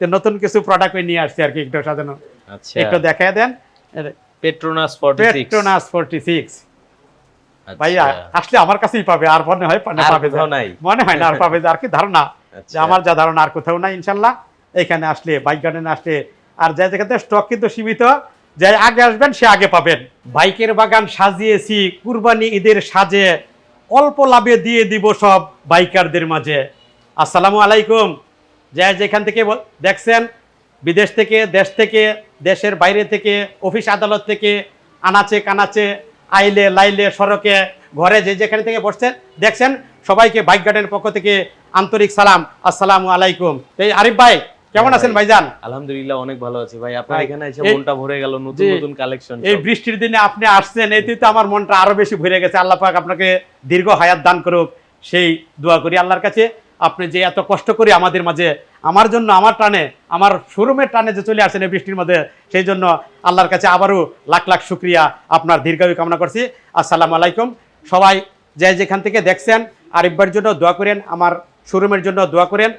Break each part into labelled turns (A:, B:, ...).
A: তো নতুন কিছু প্রোডাক্ট নিয়ে আসছে আর কি একটু সাজানো।
B: আচ্ছা,
A: একটু দেখায় দেন।
B: পেট্রোনাস 46।
A: পেট্রোনাস 46 ভাইয়া আসলে আমার কাছেই পাবে, আর মনে হয় পাবে
B: নাই,
A: মনে হয় না আর পাবে আর কি ধারণা, যে আমার যা ধারণা আর কোথাও নাই ইনশাল্লাহ। এখানে আসলে বাইক গার্ডেনে আসলে আর যাই যেখানে স্টক কিন্তু সীমিত, যে আগে আসবেন সে আগে পাবেন। বাইকের বাগান সাজিয়েছি কুরবানি ঈদের সাজে, অল্প লাভে দিয়ে দিব সব বাইকারদের মাঝে। আসসালামু আলাইকুম। যাই যেখান থেকে দেখছেন, বিদেশ থেকে, দেশ থেকে, দেশের বাইরে থেকে, অফিস আদালত থেকে, আনাচে কানাচে, আইলে লাইলে সড়কে ঘরে যে যেখানে থেকে বসছেন দেখছেন, সবাইকে বাইক গার্ডেনের পক্ষ থেকে আন্তরিক সালাম, আসসালামু আলাইকুম। এই আরিফ ভাই কেমন আছেন ভাইজান?
B: আলহামদুলিল্লাহ অনেক ভালো আছি ভাই। আপনার এখানে এসে মনটা ভরে গেল, নতুন নতুন কালেকশন।
A: এই বৃষ্টির দিনে আপনি আসছেন, এতে তো আমার মনটা আরো বেশি ভরে গেছে। আল্লাহ পাক আপনাকে দীর্ঘ হায়াত দান করুক, সেই দোয়া করি আল্লাহর কাছে। আপনি যে এত কষ্ট করে আমাদের মাঝে, আমার জন্য, আমার টানে, আমার শোরুমের টানে যে চলে আসছেন এই বৃষ্টির মধ্যে, সেই জন্য আল্লাহর কাছে আবারও লাখ লাখ শুক্রিয়া, আপনার দীর্ঘায়ু কামনা করছি। আসসালামু আলাইকুম। সবাই যে যেখান থেকে দেখছেন, আরিফ ভাইয়ের জন্য দোয়া করেন, আমার শোরুমের জন্য দোয়া করেন।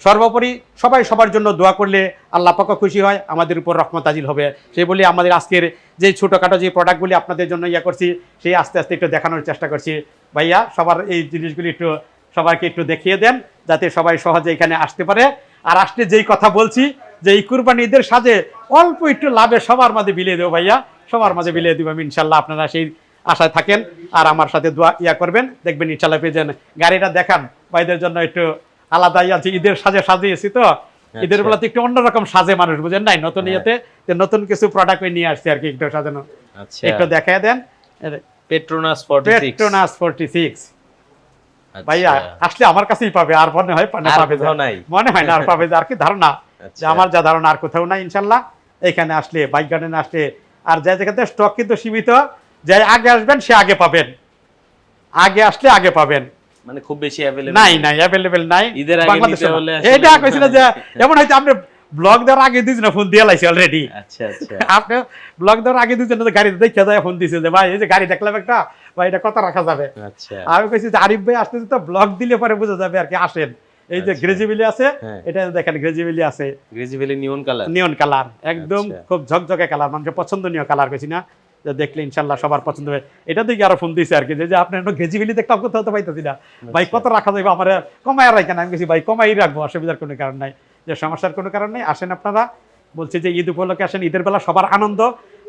A: সর্বোপরি সবাই সবার জন্য দোয়া করলে আল্লাহ পাক খুশি হয়, আমাদের উপর রহমত আজিল হবে। সেই বলি আমাদের আজকের যে ছোটোখাটো যে প্রোডাক্টগুলি আপনাদের জন্য করছি, সেই আস্তে আস্তে একটু দেখানোর চেষ্টা করছি। ভাইয়া সবার এই জিনিসগুলি একটু সবাইকে একটু দেখিয়ে দেন, যাতে সবাই সহজে এখানে আসতে পারে। আর আসতে যেই কথা বলছি, যে এই কুরবানি ঈদের সাজে অল্প একটু লাভে সবার মাঝে বিলিয়ে দেবো ভাইয়া, সবার মাঝে বিলিয়ে দেবো আমি ইনশাল্লাহ। আপনারা সেই আশায় থাকেন আর আমার সাথে দোয়া করবেন, দেখবেন ইনশাল্লাহ পেয়ে যান। গাড়িটা দেখান ভাইদের জন্য একটু আলাদাই আছে, ঈদের সাজে সাজিয়েছি তো, ঈদের বেলাতে একটু অন্যরকম সাজে মানুষ, বুঝেন নাই, নতুন ইয়েতে নতুন কিছু প্রোডাক্ট নিয়ে আসছে আর কি একটু সাজানো। একটু দেখায় দেন।
B: পেট্রোনাস
A: 46 ভাইয়া আসলে আমার কাছেই পাবে, আর মনে হয় পাবে
B: নাই,
A: মনে হয় না আর পাবে আর কি ধারণা, যে আমার যা ধারণা আর কোথাও নাই ইনশাল্লাহ। এখানে আসলে বাইক গার্ডেনে আসলে আর যাই যেখানে স্টক কিন্তু সীমিত, যে আগে আসবেন সে আগে পাবেন, আগে আসলে আগে পাবেন,
B: মানে খুব বেশি अवेलेबल
A: নাই अवेलेबल নাই।
B: ঈদের আগে নিতে হলে
A: এটা কইছিল যে এমন হয়তো আপনি ব্লগ দেওয়ার আগে দিয়েছেন, ফোন দিয়ে লাইছে অলরেডি।
B: আচ্ছা আচ্ছা,
A: আপনি ব্লগ দেওয়ার আগে দিয়েছেন, গাড়িতে দেখে যায় ফোন দিয়েছে যে ভাই এই যে গাড়ি দেখলাম একটা, ভাই এটা কত রাখা যাবে।
B: আচ্ছা,
A: আমি কইছি যে আরিফ ভাই আসতেছে তো, ব্লগ দিলে পরে বোঝা যাবে আর কি, আসেন। এই যে গ্রেজিবিলি আছে, এটা দেখেন গ্রেজিবিলি আছে,
B: গ্রেজিবিলি নিয়ন
A: কালার একদম খুব ঝকঝকে কালার, মানুষের পছন্দনীয় কালার, কইছি না যে দেখলে ইনশাল্লাহ সবার পছন্দ হবে। এটা দিকে আরো ফোন দিয়েছে আর কি, যে আপনার গ্রেজিবিলি দেখলাম, কোথাও তো পাইতেছি না ভাই, কত রাখা যাবে, আমার কমাই রাখেন। আমি বলছি ভাই কমাই রাখবো, অসুবিধার কোনো কারণ নাই, যে সমস্যার কোনো কারণ নেই, আসেন আপনারা। বলছি যে ঈদ উপলক্ষে আসেন, ঈদের বেলা সবার আনন্দ,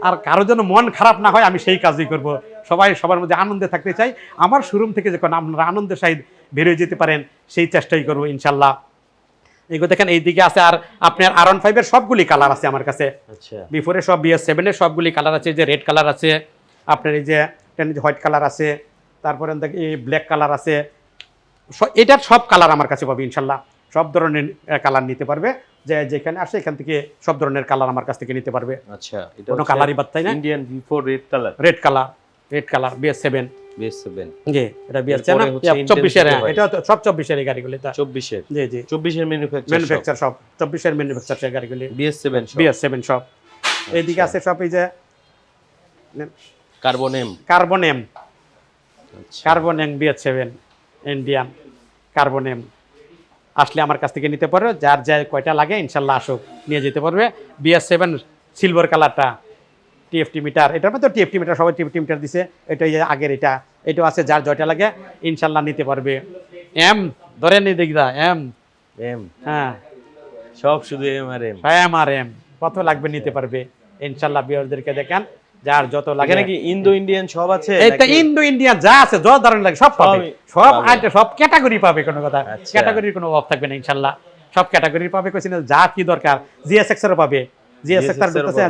A: আর কারো যেন মন খারাপ না হয়, আমি সেই কাজই করব। সবাই সবার মধ্যে আনন্দে থাকতে চাই, আমার শোরুম থেকে যখন আপনারা আনন্দের সহিত বেরিয়ে যেতে পারেন, সেই চেষ্টাই করবো ইনশাল্লাহ। এগুলো দেখেন এইদিকে আছে, আর আপনার R15 এর সবগুলি কালার আছে আমার কাছে। বিফোরে সব BS7 এর সবগুলি কালার আছে, যে রেড কালার আছে, আপনার এই যে হোয়াইট কালার আছে, তারপরে এই ব্ল্যাক কালার আছে, এটার সব কালার আমার কাছে পাবে ইনশাল্লাহ। সব ধরনের কালার নিতে পারবে, যে যেখানে আসে এখান থেকে সব ধরনের কালার আমার কাছ থেকে নিতে পারবে।
B: আচ্ছা, এটা
A: কোনো কালারই বাদ তাই না,
B: Indian V4
A: red colour BS7 জি, এটা BS7
B: না
A: 24 এর, এটা সব 24 এর গাড়িগুলো, এটা
B: 24 এর,
A: জি জি
B: 24 এর
A: ম্যানুফ্যাকচার, সব 24 এর ম্যানুফ্যাকচার গাড়িগুলো BS7 সব। এইদিকে আছে সব এই যে carbon M BS7 Indian carbon M, আসলে আমার কাছ থেকে নিতে পারবে, যার যা কয়টা লাগে ইনশাল্লাহ আসুক নিয়ে যেতে পারবে। BS7 সিলভার কালারটা, TFT মিটার, এটার মধ্যে TFT মিটার, সবাই TFT মিটার দিছে, এটা আগের, এটাও আছে, যার জয়টা লাগে ইনশাল্লাহ নিতে পারবে। এম ধরে নিয়ে দেখদা এম হ্যাঁ,
B: সব শুধু
A: এম কত লাগবে নিতে পারবে ইনশাল্লাহ। বিয়ারদেরকে দেখান, যার যত লাগে,
B: নাকি ইন্দো ইন্ডিয়ান সব আছে,
A: এটা ইন্দো ইন্ডিয়ান যা আছে, যত ধরনের লাগে সব পাবে, সব ক্যাটাগরি পাবে, কোনো কথা ক্যাটাগরির কোনো অভাব থাকবে না ইনশাল্লাহ, সব ক্যাটাগরি পাবে। কইছি না যা কি দরকার, GSX-এর পাবে,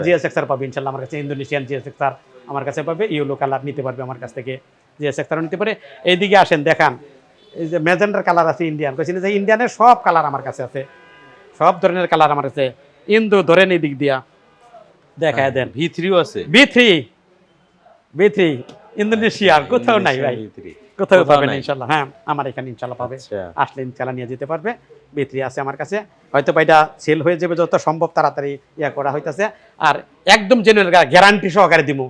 A: GSX-আর পাবে ইনশাল্লাহ আমার কাছে, ইন্দোনেশিয়ান GSX-আর আমার কাছে পাবে, ইয়েলো কালার নিতে পারবে আমার কাছ থেকে, GSX-আর নিতে পারে। এইদিকে আসেন দেখান, এই যে ম্যাজেন্ডার কালার আছে ইন্ডিয়ান, কইছি না যে ইন্ডিয়ানের সব কালার আমার কাছে আছে, সব ধরনের কালার আমার কাছে। ইন্দো ধরেন এই দিক দিয়া দেখায় দেন,
B: V3ও আছে,
A: V3 ইন্দোনেশিয়ার কোথাও নাই ভাই, কোথাও পাবেন ইনশাল্লাহ। হ্যাঁ, আমার এখানে ইনশাল্লাহ পাবে, আসলে ইনশাল্লাহ নিয়ে যেতে পারবে। V3 আছে আমার কাছে, হয়তো এটা সেল হয়ে যাবে যত সম্ভব তাড়াতাড়ি করা হইতাছে। আর একদম জেনুইন গ্যারান্টি সহকারে দিমু,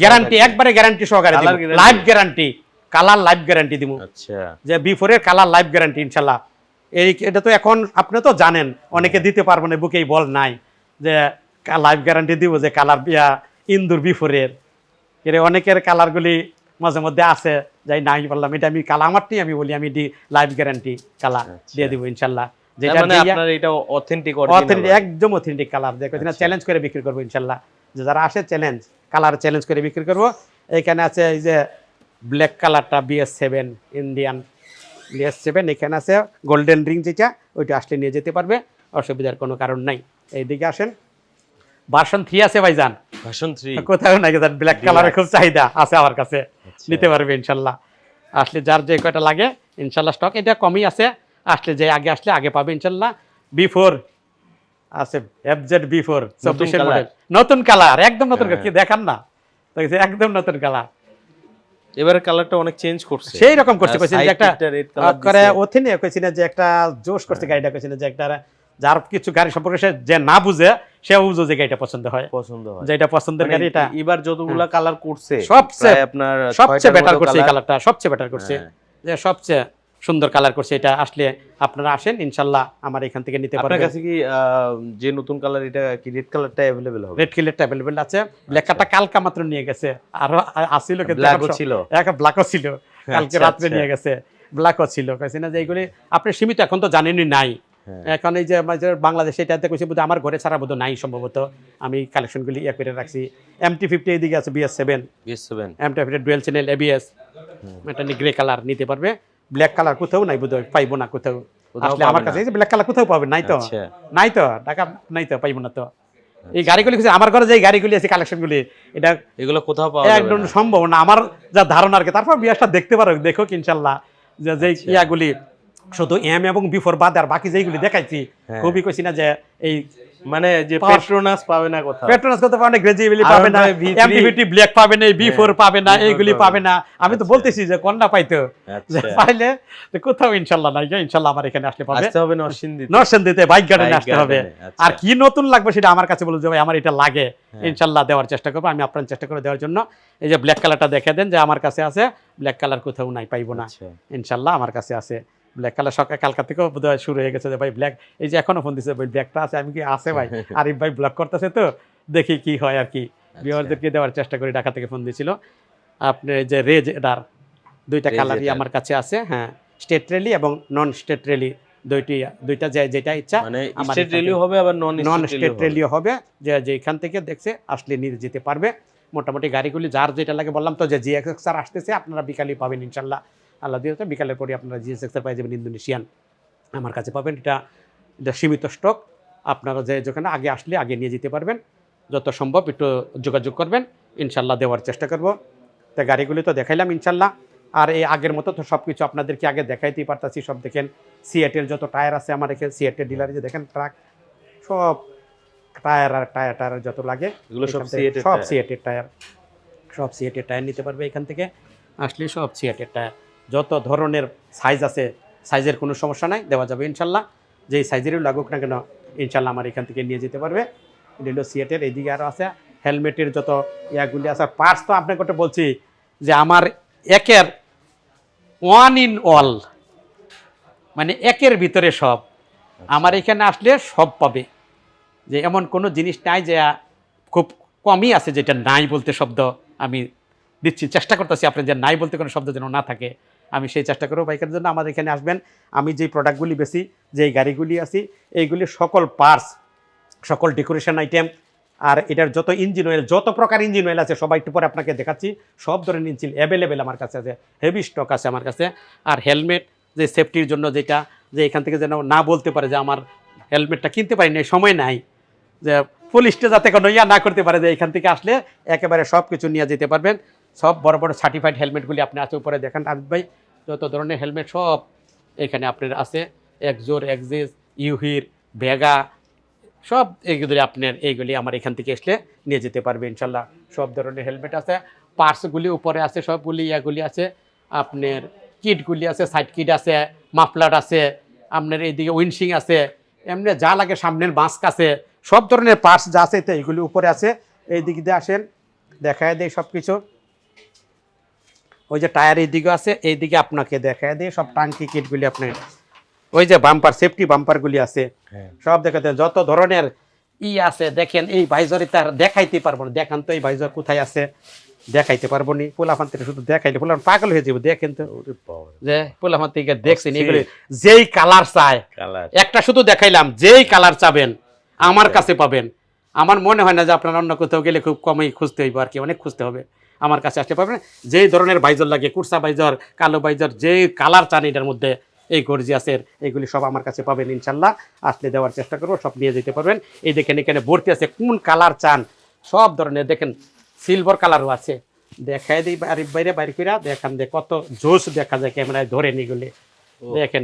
A: গ্যারান্টি একবারে গ্যারান্টি সহকারে দিমু, life guarantee, colour life guarantee দিমু।
B: আচ্ছা,
A: যে B4 এর কালার লাইফ গ্যারান্টি ইনশাল্লাহ, এটা তো এখন আপনি তো জানেন অনেকে দিতে পারবো না, বুকেই বল নাই যে লাইফ গ্যারান্টি দিব যে কালার ইন্দুর বিফোরের এর অনেকের কালারগুলি মাঝে মধ্যে আছে যাই নাই বললাম এটা আমি কালার আমারটি আমি বলি আমি লাইফ গ্যারান্টি কালার দিয়ে দিব ইনশাল্লাহ। যেটা
B: মানে আপনার এটা অথেন্টিক
A: একদম অথেন্টিক কালার দেখো চ্যালেঞ্জ করে বিক্রি করবো ইনশাল্লাহ। যে যারা আসে চ্যালেঞ্জ কালার চ্যালেঞ্জ করে বিক্রি করবো। এখানে আছে এই যে ব্ল্যাক কালারটা BS7 ইন্ডিয়ান BS7, এখানে আছে গোল্ডেন রিং যেটা ওইটা আসলে নিয়ে যেতে পারবে, অসুবিধার কোনো কারণ নাই। এইদিকে আসেন ভার্সন 3 আছে ভাইজান,
B: ভার্সন 3
A: কোথাও নাই, ব্ল্যাক কালারের খুব চাহিদা আছে আমার কাছে, নিতে পারবে ইনশাল্লাহ। আসলে যার যে কয়টা লাগে ইনশাল্লাহ স্টক এটা কমই আছে, আসলে যে আগে আসলে আগে পাবে ইনশাল্লাহ। B4 আছে FZ B4 24 মডেল, নতুন কালার একদম নতুন, কি দেখান না একদম নতুন কালার।
B: এবারে কালারটা অনেক চেঞ্জ করছে,
A: সেই রকম করছে, কইছেন যে একটা
B: রেড কালার
A: করে ওথেনে কইছেন যে একটা জোশ করছে গাড়িটা, কইছেন যে একটা যার কিছু গাড়ি সম্পর্কে সে যে না বুঝে সে বুঝে যে গাড়িটা পছন্দ হয়, যেটা পছন্দের গাড়ি। এটা
B: এবার যতগুলা কালার করছে
A: সবচেয়ে
B: আপনার
A: সবচেয়ে বেটার করছে এই কালারটা, সবচেয়ে বেটার করছে, যে সবচেয়ে সুন্দর কালার করছে এটা। আসলে আপনারা আসেন ইনশাল্লাহ আমার এখান থেকে নিতে পারবেন।
B: আপনার কাছে কি যে নতুন কালার এটা কি রেড কালারটা अवेलेबल হবে?
A: রেড কালারটা अवेलेबल আছে, ব্ল্যাক কালারটা কালকা মাত্র নিয়ে গেছে, আর আসিল কিন্তু
B: ব্ল্যাকও ছিল,
A: একটা ব্ল্যাকও ছিল কালকে রাতে নিয়ে গেছে, ব্ল্যাকও ছিল। কইছেন না যে এইগুলি আপনি সীমিত, এখন তো জানেনই নাই। এখন এই যে বাংলাদেশে এটাতে কইছে বোধ আমার ঘরে ছাড়া বোধ নাই সম্ভবত, আমি কালেকশনগুলি করে রাখছি। MT50 এইদিকে আছে BS7 MT50 dual channel ABS, এটা গ্রে কালার নিতে পারবে। ব্ল্যাক কালার কোথাও নাই বোধ হয়, পাইবো না কোথাও, আসলে আমার কাছে এই যে ব্ল্যাক কালার কোথাও পাবেন নাই তো, নাই তো টাকা নাই তো, পাইবো না তো। এই গাড়িগুলি আমার ঘরে যে গাড়িগুলি আছে কালেকশনগুলি এটা
B: এগুলো কোথাও পাওয়া যাবে
A: একদম সম্ভব না, আমার যা ধারণা আর কি। তারপর বিয়াসটা দেখতে পারো, দেখো ইনশাল্লাহ যে ইয়াগুলি শুধু M এবং B4 বাদ আর বাকি যেইগুলি দেখাইছি খুবই কইছি না যে এই
B: মানে যে পেট্রোনাস পাবে না, কোথাও
A: পেট্রোনাস করতে পাবে না, গ্রেজুয়ালি পাবে না, MT50 ব্ল্যাক পাবে না, B4 পাবে না, এইগুলি পাবে না। আমি তো বলতেছি যে কোনটা পাইতো, পাইলে কোথাও ইনশাল্লাহ নাই, ইনশাল্লাহ আমার এখানে আসলে পাবে।
B: আসতে হবে
A: নরসিংদীতে বাইক গার্ডেনে আসতে হবে। আর কি নতুন লাগবে সেটা আমার কাছে বলুন যে ভাই আমার এটা লাগে, ইনশাল্লাহ দেওয়ার চেষ্টা করবো, আমি আপনার চেষ্টা করে দেওয়ার জন্য। এই যে ব্ল্যাক কালারটা দেখে দেন যে আমার কাছে আছে, ব্ল্যাক কালার কোথাও নাই, পাইবো না, ইনশাল্লাহ আমার কাছে আছে ব্ল্যাক কালার। সকাল কালকা থেকেও বোধহয় শুরু হয়ে গেছে যে ভাই ব্ল্যাক, এই যে এখনো ফোন দিচ্ছে ভাই ব্ল্যাকটা আছে, আমি কি আছে ভাই, আরিফ ভাই ব্লক করতেছে তো দেখি কি হয় আর কি, ভিউয়ারদেরকে দেওয়ার চেষ্টা করি। ঢাকা থেকে ফোন দিয়েছিল আপনি যে রেজ এডার, দুইটা কালারই আমার কাছে আছে। হ্যাঁ, স্টেট রেলি এবং নন স্টেট রেলি দুইটা যেটা ইচ্ছা,
B: মানে স্টেট রেলিও হবে আবার নন
A: স্টেট রেলিও হবে, যে যেখান থেকে দেখছে আসলে নিয়ে যেতে পারবে। মোটামুটি গাড়িগুলি যার যেটা লাগে, বললাম তো যে GSX-R আসতেছে, আপনারা বিকালই পাবেন ইনশাল্লাহ, আল্লাহ দিয়ে বিকালের পরে আপনারা GSX-R পাই যাবেন, ইন্দোনেশিয়ান আমার কাছে পাবেন। এটা সীমিত স্টক, আপনারা যে যেখানে আগে আসলে আগে নিয়ে যেতে পারবেন, যত সম্ভব একটু যোগাযোগ করবেন, ইনশাল্লাহ দেওয়ার চেষ্টা করব। তা গাড়িগুলি তো দেখাইলাম ইনশাল্লাহ, আর এই আগের মতো তো সব কিছু আপনাদেরকে আগে দেখাইতেই পারতাছি। সব দেখেন সিএটের যত টায়ার আছে আমার এখানে, সিএটের ডিলারে যে দেখেন ট্রাক, সব টায়ার আর টায়ার যত লাগে সব সিএটের টায়ার, সব সিএটের টায়ার নিতে পারবে এখান থেকে আসলে, সব সিএটের টায়ার, যত ধরনের সাইজ আছে, সাইজের কোনো সমস্যা নাই, দেওয়া যাবে ইনশাল্লাহ। যেই সাইজেরই লাগুক না কেন ইনশাল্লাহ আমার এখান থেকে নিয়ে যেতে পারবে। এটা সিএটের। এইদিকে আরও আছে হেলমেটের যত ইয়াগুলি আছে, পার্টস তো আপনাকে ওটা বলছি যে আমার একের 1 in all, মানে একের ভিতরে সব আমার এখানে আসলে সব পাবে, যে এমন কোনো জিনিস নাই যে খুব কমই আছে যেটা নাই বলতে শব্দ আমি দিচ্ছি, চেষ্টা করতেছি আপনি যে নাই বলতে কোনো শব্দ যেন না থাকে, আমি সেই চেষ্টা করবো। বাইকের জন্য আমাদের এখানে আসবেন, আমি যেই প্রোডাক্টগুলি বেশি, যেই গাড়িগুলি আছি, এইগুলি সকল পার্টস, সকল ডেকোরেশন আইটেম, আর এটার যত ইঞ্জিন অয়েল, যত প্রকার ইঞ্জিন অয়েল আছে সবাই একটু পরে আপনাকে দেখাচ্ছি, সব ধরনের ইঞ্জিন অ্যাভেলেবেল আমার কাছে আছে, হেভি স্টক আছে আমার কাছে। আর হেলমেট যে সেফটির জন্য যেটা, যে এখান থেকে যেন না বলতে পারে যে আমার হেলমেটটা কিনতে পারি না, সময় নাই, যে পুলিশটা যাতে কোনো ইয়া না করতে পারে, যে এখান থেকে আসলে একেবারে সব কিছু নিয়ে যেতে পারবেন। সব বড় বড় সার্টিফাইড হেলমেটগুলি আপনি আছে উপরে দেখেন আবিদ ভাই, যত ধরনের হেলমেট সব এখানে আপনার আছে, এক্সোর, এক্সিস, ইউহির, ভেগা, সব এইগুলি আপনার, এইগুলি আমার এখান থেকে আসলে নিয়ে যেতে পারবে ইনশাল্লাহ। সব ধরনের হেলমেট আছে, পার্টসগুলি উপরে আছে, সবগুলি ইয়াগুলি আছে, আপনার কিটগুলি আছে, সাইড কিট আছে, মাফলার আছে, আপনার এইদিকে উইন্ডশিং আছে, এমনি যা লাগে, সামনের মাস্ক আছে, সব ধরনের পার্টস যা আছে তো এইগুলি উপরে আছে। এই দিক দিয়ে আসেন, দেখায় দেয় সব কিছু। ওই যে টায়ার এইদিকে আছে, এইদিকে আপনাকে দেখায় দেয় সব টাঙ্কি কিটগুলি, আপনার ওই যে বাম্পার সেফটি বাম্পার গুলি আছে
B: হ্যাঁ
A: সব দেখাতে যত ধরনের আছে দেখেন এই ভাইজরে তার দেখাইতে পারবো না দেখান তো এই ভাইজর কোথায় আছে দেখাইতে পারবো নি পোলাফান থেকে শুধু দেখাইলে পোলাফান পাগল হয়ে যাবো দেখেন তো
B: ওরে বাবা
A: যে পোলাফান থেকে দেখছেন এগুলি যেই কালার চায়
B: কালার
A: একটা শুধু দেখাইলাম যেই কালার চাবেন আমার কাছে পাবেন আমার মনে হয় না যে আপনার অন্য কোথাও গেলে খুব কমই খুঁজতে হইব আর কি অনেক খুঁজতে হবে আমার কাছে আসতে পারবেন যেই ধরনের বাইজর লাগে কুরসা বাইজর কালো বাইজর যেই কালার চান এটার মধ্যে এই গর্জিয়াসের এইগুলি সব আমার কাছে পাবেন ইনশাল্লাহ আসলে দেওয়ার চেষ্টা করবো সব নিয়ে যেতে পারবেন এই দেখেন এখানে ভর্তি আছে কোন কালার চান সব ধরনের দেখেন সিলভার কালারও আছে দেখাই দিই আরিফ বাইরে বাইরে করে দেখান দে কত জোশ দেখা যায় ক্যামেরায় ধরেন এগুলি দেখেন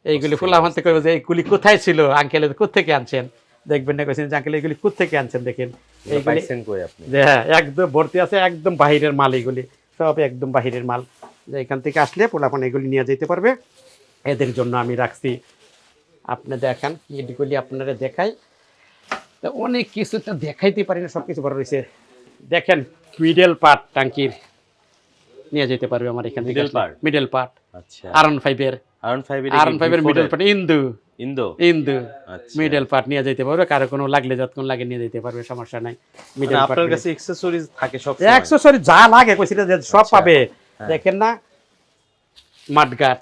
A: এইগুলি ফুলামান থেকে যে এইগুলি কোথায় ছিল আঙ্কেল কোথেকে আনছেন দেখবেন না কেছেন আঙ্কেল এইগুলি কোথেকে আনছেন দেখেন এইগুলি
B: পাইছেন কই আপনি
A: হ্যাঁ একদম ভর্তি আছে একদম বাহিরের মাল এগুলি সব একদম বাহিরের মাল যে এখান থেকে আসলে পোলাপান এগুলি নিয়ে যেতে পারবে এদের জন্য আমি রাখছি আপনি দেখান কিটগুলি আপনারা দেখাই তা অনেক কিছু তো দেখাইতে পারি না সব কিছু বড় রয়েছে দেখেন মিডল পার্ট টাঙ্কির নিয়ে যেতে পারবে আমার এখান থেকে
B: Middle part?
A: মিডল পার্ট
B: আচ্ছা
A: R15 এর
B: R15
A: R15 এর মিডল পার্ট ইন্দু
B: ইন্দো আচ্ছা
A: মিডল পার্ট নিয়ে যেতে পারবে কারো কোনো লাগলে যতক্ষণ লাগে নিয়ে যেতে পারবে সমস্যা নাই মিডল
B: মানে
A: পার্ট
B: আপনার কাছে অ্যাকসেসরিজ থাকে সব
A: অ্যাকসেসরি যা লাগে কইছিটা যে সব
B: আচ্ছা,
A: পাবে
B: হ্যাঁ।
A: দেখেন না মাঠগাট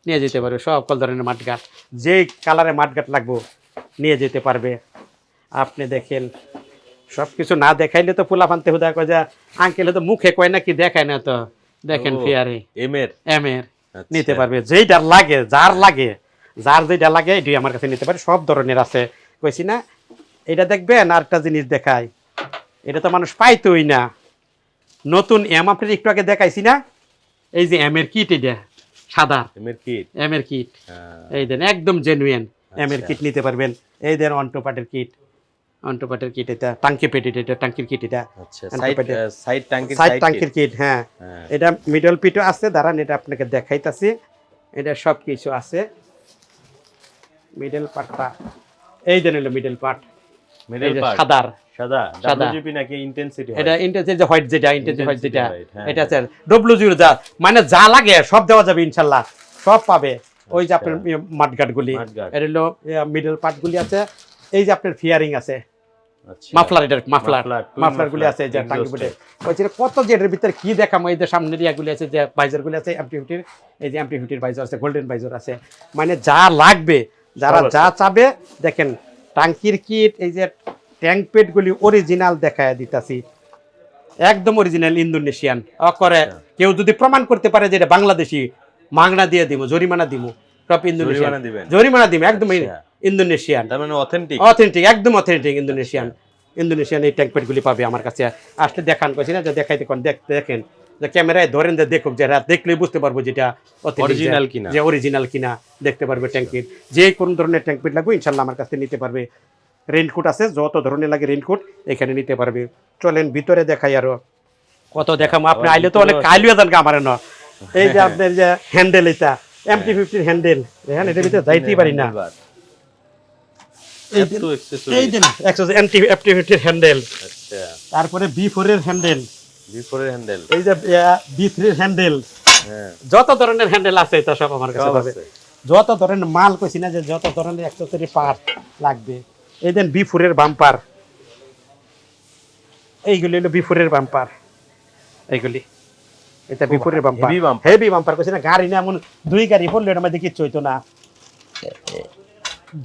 A: নিয়ে যেতে পারবে সকল ধরনের মাঠগাট যেই কালারে মাঠগাট লাগবো নিয়ে যেতে পারবে আপনি দেখেন সব কিছু না দেখাইলে তো পোলা ফানতে হুদা কয় যে আঙ্কেল তো মুখে কয় না কি দেখায় না তো দেখেন ফিয়ারে
B: এমের
A: এমের নিতে পারবে যেইটা লাগে যার যেটা লাগে এটাই আমার কাছে নিতে পারে সব ধরনের আছে কইছি না এটা দেখবেন আরেকটা জিনিস দেখাই এটা তো মানুষ পাইতোই না নতুন এম আপনার একটু আগে দেখাইছি না এই যে এম এর কিট এটা সাদা
B: এমের কিট
A: এম এর কিট এই দেন একদম জেনুইন এম এর
B: আচ্ছা।
A: কিট নিতে পারবেন এই দেন অন্টোপাটের কিট এটা টাঙ্কি পেট এটা টাঙ্কির কিট এটা
B: আচ্ছা
A: Antipated.
B: সাইড ট্যাঙ্কির
A: সাইড টাঙ্কির কিট হ্যাঁ
B: হ্যাঁ।
A: এটা মিডল পিটও আছে দাঁড়ান এটা আপনাকে দেখাইতাছি এটা সব কিছু আছে মিডল পার্টটা এই দেন হলো মিডল পার্ট
B: মিডল পার্ট
A: সাদার
B: সাদা
A: সাদা।
B: WGP নাকি ইন্টেনসিটি
A: এটা ইন্টেন্সিটি যে হোয়াইট যেটা ইন্টেন্সিটি হোয়াইট যেটা
B: white, হ্যাঁ,
A: এটা আছে ডব্লিউ যা মানে যা লাগে সব দেওয়া যাবে ইনশাআল্লাহ সব পাবে ওই যে আপনার মাঠগাট গুলি
B: মাঠগার্ড।
A: এটা হলো মিডল পার্ট গুলি আছে এই যে আপনার ফিয়ারিং আছে
B: আচ্ছা
A: মাফলার এটা মাফলার
B: twin
A: মাফলার গুলি আছে যে
B: exhaust
A: টাঙ্কি বুটে ওই যে কত যে এর ভিতরে কি দেখামো এই যে সামনের ইয়াগুলি আছে যে ভাইজার গুলি আছে এমটি50 এই যে এমটি50 ভাইজার আছে গোল্ডেন ভাইজার আছে মানে যা লাগবে যারা
B: সব আছে।
A: যা চাবে দেখেন টাঙ্কির কিট এই যে ট্যাঙ্ক পেট গুলি অরিজিনাল দেখায় দিতাছি একদম অরিজিনাল ইন্দোনেশিয়ান করে কেউ যদি প্রমাণ করতে পারে যে এটা বাংলাদেশি মাংনা দিয়ে দিব জরিমানা দিব সব ইন্দোনেশিয়ান
B: জরিমানা দিবেন?
A: জরিমানা দিব একদম
B: আচ্ছা।
A: ইন্দোনেশিয়ান
B: তার মানে অথেন্টিক
A: অথেন্টিক একদম অথেন্টিক ইন্দোনেশিয়ান এই ট্যাঙ্ক পেটগুলি পাবে আমার কাছে আসলে দেখান কইছি না যে দেখাইতে কোন দেখতে দেখেন যে ক্যামেরায় ধরেন যে দেখুক যে দেখলেই বুঝতে পারবো যেটা
B: Original কিনা।
A: যে অরিজিনাল কিনা দেখতে পারবে ট্যাঙ্কির যে কোন ধরনের ট্যাঙ্ক পেট লাগবে ইনশাল্লাহ আমার কাছে নিতে পারবে রেইনকোট আছে যত ধরনের লাগে রেইনকোট এখানে নিতে পারবে চলেন ভিতরে দেখাই আরো কত দেখাবো আপনি আইলে তো অনেক কাইলিও জানকা আমার না এই যে আপনার যে হ্যান্ডেল এটা MT50 হ্যান্ডেল দেখেন এটার ভিতরে যাইতেই পারি না এই
B: এত accessory।
A: এই দিন MT50 হ্যান্ডেল
B: আচ্ছা
A: তারপরে B4 এর হ্যান্ডেল
B: V4 এর হ্যান্ডেল
A: এই যে B3 এর হ্যান্ডেল
B: হ্যাঁ
A: যত ধরনের হ্যান্ডেল আছে এটা সব আমার কাছে
B: সব
A: পাবে
B: আছে।
A: যত ধরনের মাল কইছি না যে যত ধরনের অ্যাকসেসরি পার্ট লাগবে এই দেন B4 এর বাম্পার এইগুলি হলো B4 এর বাম্পার এইগুলি এটা B4 এর bumper
B: heavy bumper।
A: Heavy bumper কইছি না গাড়ি না এমন দুই গাড়ি পড়লে এর মধ্যে কিচ্ছু হইতো না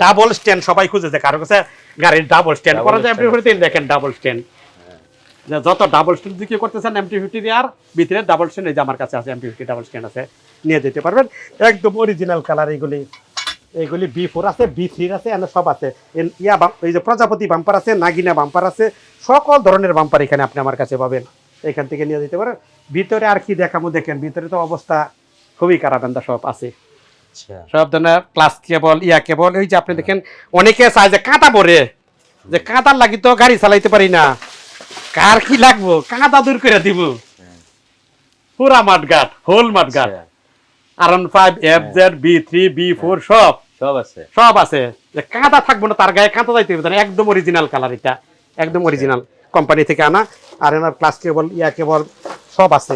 A: ডাবল স্ট্যান্ড সবাই খুঁজেছে কারো কাছে গাড়ির ডাবল স্ট্যান্ড
B: Double
A: করা যায়
B: stand
A: আপনি দেখেন ডাবল স্ট্যান্ড যত ডাবল স্ট্যান্ড দিকে করতেছেন MT50 আর ভিতরে ডাবল স্ট্যান্ড এই যে আমার কাছে আছে MT50 ডাবল স্ট্যান্ড আছে নিয়ে যেতে পারবেন একদম অরিজিনাল কালার এইগুলি B4 আছে B3 আছে এনে সব আছে এই যে প্রজাপতি বাম্পার আছে নাগিনা বাম্পার আছে সকল ধরনের বাম্পার এখানে আপনি আমার কাছে পাবেন এখান থেকে নিয়ে যেতে পারেন ভিতরে আর কি দেখাবো দেখেন ভিতরে তো অবস্থা খুবই খারাপ সব আছে
B: আচ্ছা
A: সব ধরনের ক্লাস কেবল কেবল ওই যে আপনি দেখেন অনেকে চায় যে কাঁটা পরে যে কাঁটার লাগি তো গাড়ি চালাইতে পারি না কার কি লাগবো কাঁটা দূর করে দিব পুরা মাঠঘাট whole মাঠঘাট R15 FZ B3 B4
B: সব আছে
A: সব আছে যে কাঁটা থাকবো না তার গায়ে কাঁটা যাইতে হবে না একদম অরিজিনাল কালার এটা একদম অরিজিনাল কোম্পানি থেকে আনা আর এনার ক্লাস কেবল কেবল সব আছে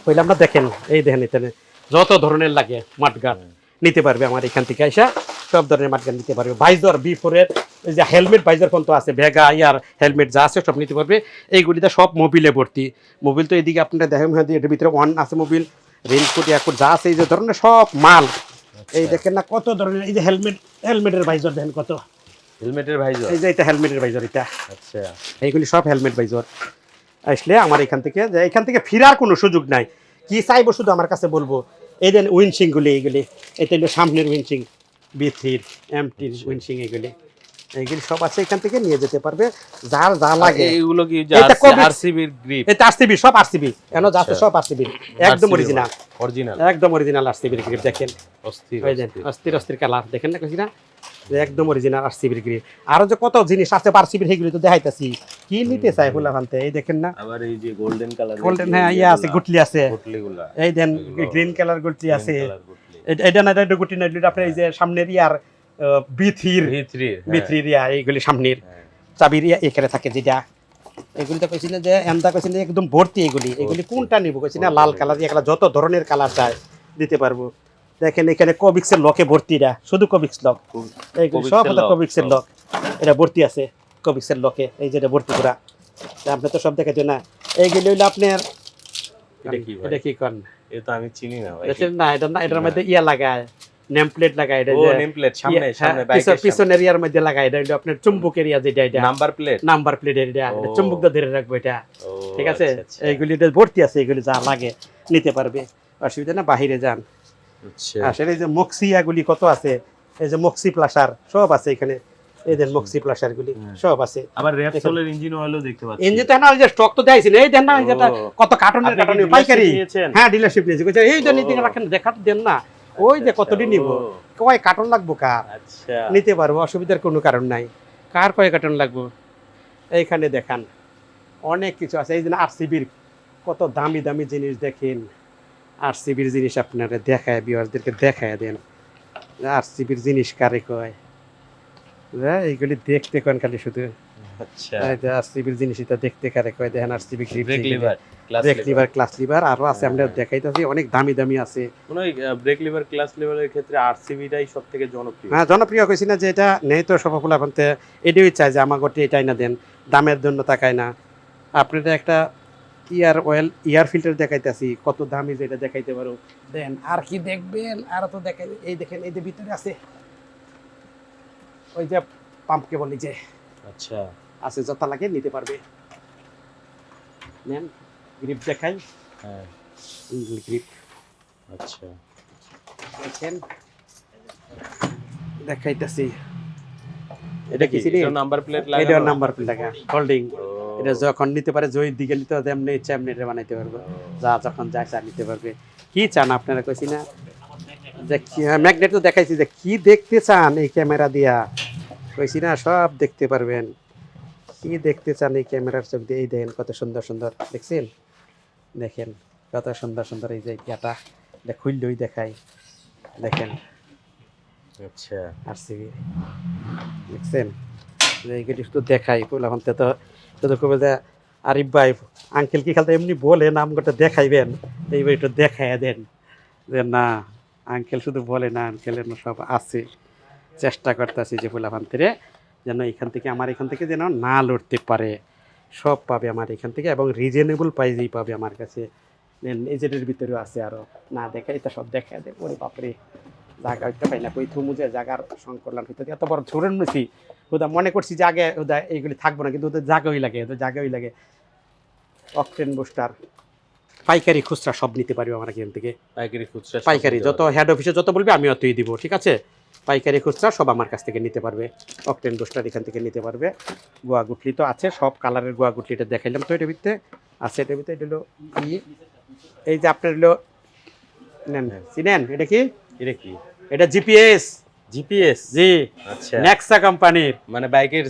A: বললাম না দেখেন এই দেখেন এখানে যত ধরনের লাগে মাঠঘাট নিতে পারবে আমার এখান থেকে এসে সব ধরনের মার্কেট নিতে পারবে। ভাইজার B4 এর এই যে হেলমেট ভাইজার কোন তো আছে, ভেগা ইয়ার হেলমেট যা আছে সব নিতে পারবে। এইগুলিতে সব মোবিলে ভর্তি। মোবিল তো এদিকে আপনারা দেখেন এর ভিতরে ওয়ান আছে মোবিল, রেইনকোট ইয়ারকোট যা আছে এই যে ধরনের সব মাল। এই দেখেন না কত ধরনের, এই যে হেলমেটের ভাইজার দেখেন কত,
B: হেলমেটের ভাইজার,
A: এই যে এটা হেলমেটের ভাইজার, এটা
B: আচ্ছা
A: এইগুলি সব হেলমেট ভাইজার। আসলে আমার এখান থেকে ফেরার কোনো সুযোগ নাই। কি চাইবো শুধু আমার কাছে বলবো। এই দেন উইন্ডশিংগুলি, এইগুলি এটা হলো সামনের উইন্ডশিং, B3 MT উইন্ডশিং, এইগুলি সব আছে, এখান থেকে নিয়ে যেতে পারবে যার যা লাগে।
B: এইগুলো কি
A: এটা কোভিড
B: আরসিবির গ্রিপ?
A: এটা আরসিবি, সব আরসিবি, কেন যাচ্ছে সব আরসিবি, একদম অরিজিনাল, একদম অরিজিনাল আরসিবির গ্রিপ। দেখেন ওই দেন অস্থির কালার, দেখেন না কইছি না যে একদম অরিজিনাল আরসিবির গ্রিপ। আরো যে কত জিনিস আছে আরসিবির, সেগুলি তো দেখাইতাছি। কি নিতে চাই ফুলা ভানতে, এই দেখেন না
B: আবার এই যে গোল্ডেন কালার,
A: গোল্ডেন, হ্যাঁ ইয়া আছে, গুটলি আছে,
B: গুটলিগুলা
A: এই দেন গ্রিন কালার গুটলি আছে। এটা না, এটা গুটলি না, এটা আপনার এই যে সামনের ইয়ার B3 ইয়া, এইগুলি সামনের চাবির ইয়া এখানে থাকে যেটা। এগুলি তো কইছি না যে এমদা কইছি না একদম ভর্তি। এগুলি কোনটা নিব কইছি না, লাল কালার এগুলা যত ধরনের কালার চাই দিতে পারবো। দেখেন এখানে কবিক্সের লকে ভর্তি, এটা শুধু কবিক্স লক, এইগুলি সব হলো কবিক্সের লক, এটা ভর্তি আছে কবিক্সের লকে, এই যে এটা ভর্তি করা। আপনি তো সব দেখাচ্ছেন না, এইগুলি হইলো আপনার, এটা কি করেন,
B: এটা আমি চিনি না ভাই।
A: দেখেন না, এটা না, এটার মধ্যে ইয়া লাগায়, নেম প্লেট লাগায়, এটা
B: ও
A: যে
B: নেম প্লেট সামনে বাইকের
A: পিছনের ইয়ার মধ্যে লাগায়, এটা হলো আপনার চুম্বক এরিয়া, যেটা এটা নাম্বার প্লেট এটা চুম্বক দিয়ে ধরে রাখবো এটা, ঠিক আছে। এইগুলি ভর্তি আছে, এগুলি যা লাগে নিতে পারবে, অসুবিধা না। বাহিরে যান, আসলে এই যে মক্সিয়াগুলি কত আছে, এই যে মক্সি প্লাসার সব আছে এখানে, এই দেন মক্সি প্লাসার গুলি সব আছে।
B: আবার রেপসোলের ইঞ্জিন অয়েলও দেখতে পাচ্ছি।
A: ইঞ্জিন তো না, ওই যে স্টক তো দেখাইছি না, এই দেন না, যেটা কত কার্টনের পাইকারি, হ্যাঁ ডিলারশিপ নিয়েছি, এই জন্য নিতে রাখেন, দেখাতে দেন না, ওই যে কতটি নিব, কয় কার্টন লাগবো কার,
B: আচ্ছা
A: নিতে পারবো, অসুবিধার কোনো কারণ নাই। কার কয় কার্টন লাগবো এইখানে দেখান, অনেক কিছু আছে। এই যে আরসিবির কত দামি দামি জিনিস দেখেন, আরসিবির জিনিস আপনারা দেখায়, ভিউয়ারদেরকে দেখায় দেন আরসিবির জিনিস কারে কয়, এইগুলি দেখতে কোন খালি শুধু।
B: আচ্ছা
A: আরসিবির জিনিস এটা দেখতে কারে কয়, দেখেন RCB
B: break liver,
A: class liver আরো আছে, আমরা দেখাইতাছি অনেক দামি দামি আছে।
B: মনে হয় ব্রেক লিভার ক্লাস লিভারের ক্ষেত্রে আরসিবিটাই সবথেকে জনপ্রিয়।
A: হ্যাঁ জনপ্রিয় কইছি না, যে এটা নেই তো সফলতা বলতে, এটাই চাই যে আমার গোটে এটাই না দেন, দামের জন্য তাকায় না। আপনারা একটা ইয়ার ফিল্টার দেখাইতেছি, কত দামি, যেটা দেখাইতে পারো দেন। আর কি দেখবেন, আর তো দেখাই, এই দেখেন এই যে ভিতরে আছে ওই যে পাম্পকে বলি যে,
B: আচ্ছা
A: আছে, যত লাগে নিতে পারবে। নেন গ্রিপ দেখাই,
B: হ্যাঁ
A: গ্রিপ
B: আচ্ছা
A: দেখেন দেখাইতেছি। এটা কি ছিল,
B: নাম্বার প্লেট লাগানো,
A: এটা নাম্বার প্লেট লাগা হোল্ডিং, এটা যখন নিতে পারে, জয় দিকে নিতে হবে, এমনি ইচ্ছা এমনি এটা বানাইতে পারবে, যা যখন যায় চা নিতে পারবে। কি চান আপনারা কইছি না যে ম্যাগনেট তো দেখাইছি, যে কি দেখতে চান এই ক্যামেরা দিয়া কইছি না, সব দেখতে পারবেন। কি দেখতে চান এই ক্যামেরার চোখ দিয়ে, এই দেখেন কত সুন্দর সুন্দর, দেখছেন, দেখেন কত সুন্দর সুন্দর, এই যে ইয়াটা এটা খুললেই দেখাই, দেখেন
B: আচ্ছা
A: আরসিবি, দেখছেন যে এইগুলি শুধু দেখাই এখন তো শুধু কবে যে আরিফ ভাই আঙ্কেল কি খেলতে এমনি বলে নাম গোটা দেখাইবেন, এইবার একটু দেখাইয়া দেন যে না আঙ্কেল শুধু বলে না, আঙ্কেলের সব আছে, চেষ্টা করতেছি যে ফুলাফান থেকে যেন এখান থেকে, আমার এখান থেকে যেন না লড়তে পারে, সব পাবে আমার এখান থেকে, এবং রিজনেবল প্রাইজেই পাবে আমার কাছে। এজেন্টের ভিতরেও আছে, আরও না দেখাই এটা সব দেখা দেয়, ওরে বাপরে জায়গা হইতে পাই না, কই থুমুজে জায়গার সংকলন হইতে এত বড় ধরেন নিছি, ওদা মনে করছি যে আগে ওদা এইগুলি থাকবো না, কিন্তু ওদের জায়গাই লাগে, ওদের জায়গাই লাগে। অকটেন বুস্টার পাইকারি খুচরা সব নিতে পারবে আমার এখান থেকে,
B: পাইকারি খুচরা,
A: পাইকারি যত হেড অফিসে যত বলবে আমি অতই দিব, ঠিক আছে। পাইকারি খুচরা সব আমার কাছ থেকে নিতে পারবে, অকটেন বুস্টার এখান থেকে নিতে পারবে। গোয়া গুটলি তো আছে, সব কালারের গোয়া গুটলি, এটা দেখাইলাম তো, এটার ভিতরে আছে, এটার ভিতরে এটা হলো এই যে আপনার হলো নেন, চিনেন এটা কি,
B: এটা কি,
A: এটা জিপিএস, জি
B: আচ্ছা
A: নেক্সা কোম্পানির,
B: মানে বাইকের